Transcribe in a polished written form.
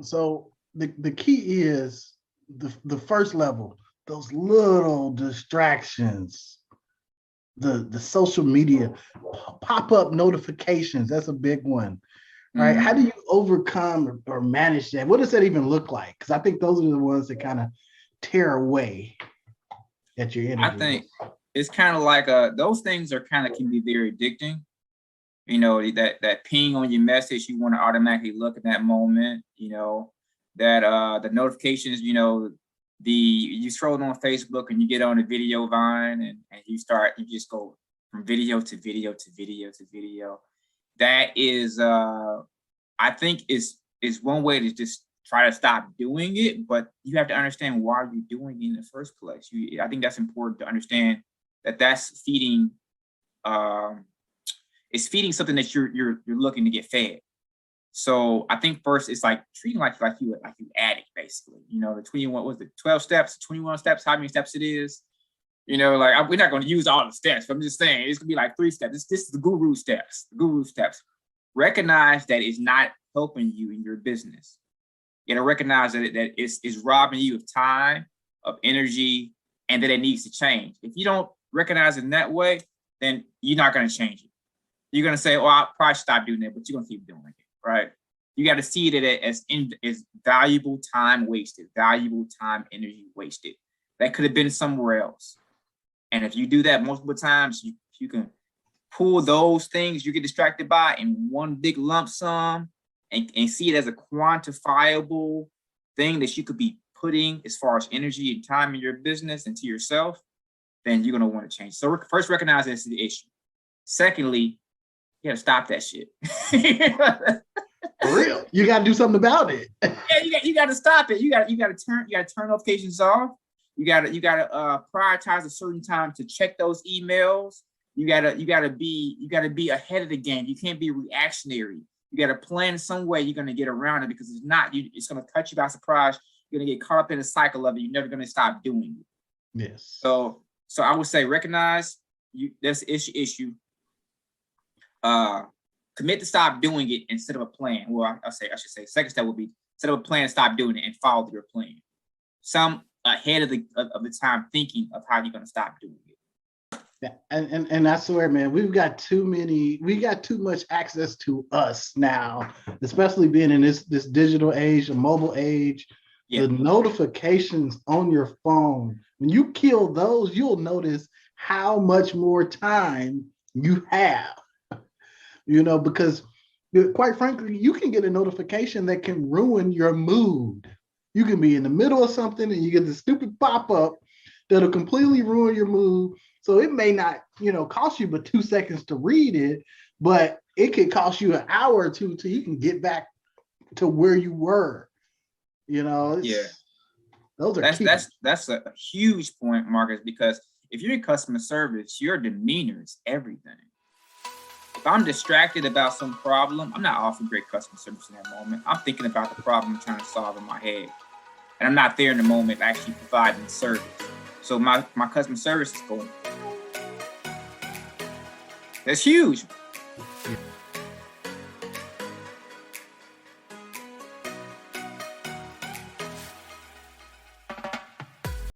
So the key is the first level, those little distractions, the social media pop-up notifications. That's a big one. All right. How do you overcome or manage that? What does that even look like? Because I think those are the ones that kind of tear away at your energy. I think it's kind of like those things are kind of can be very addicting. You know, that ping on your message, you want to automatically look at that moment, you know, that the notifications, you know, you scroll on Facebook and you get on a video vine and you just go from video to video to video to video. That is I think is one way to just try to stop doing it, but you have to understand why you're doing it in the first place. I think that's important to understand that that's feeding it's feeding something that you're looking to get fed. So I think first it's like treating like you addict, basically. You know, the 21, what was it, 12 steps, 21 steps, how many steps it is. You know, like we're not going to use all the steps, but I'm just saying it's gonna be like 3 steps. This is the guru steps. The guru steps. Recognize that it's not helping you in your business. You gotta recognize that it's robbing you of time, of energy, and that it needs to change. If you don't recognize it in that way, then you're not going to change it. You're going to say, "Oh, I'll probably stop doing that," but you're going to keep doing it, right? You got to see it as valuable time wasted, valuable time, energy wasted. That could have been somewhere else. And if you do that multiple times, you can pull those things you get distracted by in one big lump sum and see it as a quantifiable thing that you could be putting as far as energy and time in your business and to yourself, then you're going to want to change. So first, recognize this is the issue. Secondly, you got to stop that shit. For real, you got to do something about it. Yeah, you got to stop it. You got to turn notifications off. You got to prioritize a certain time to check those emails. You got to be ahead of the game. You can't be reactionary. You got to plan some way you're going to get around it, because it's it's going to catch you by surprise. You're going to get caught up in a cycle of it. You're never going to stop doing it. Yes. So I would say recognize that's the issue. Commit to stop doing it instead of a plan. Well, I should say second step would be instead of a plan, stop doing it and follow your plan. Some ahead of the time thinking of how you're going to stop doing it. Yeah, and I swear, man, we got too much access to us now, especially being in this digital age, the mobile age. Yeah. The notifications on your phone, when you kill those, you'll notice how much more time you have. You know, because quite frankly, you can get a notification that can ruin your mood. You can be in the middle of something and you get the stupid pop-up that'll completely ruin your mood. So it may not, cost you but 2 seconds to read it, but it could cost you an hour or two till you can get back to where you were. Yeah. Those are that's a huge point, Marcus, because if you're in customer service, your demeanor is everything. If I'm distracted about some problem, I'm not offering great customer service in that moment. I'm thinking about the problem I'm trying to solve in my head. And I'm not there in the moment actually providing service. So my customer service is going. That's huge.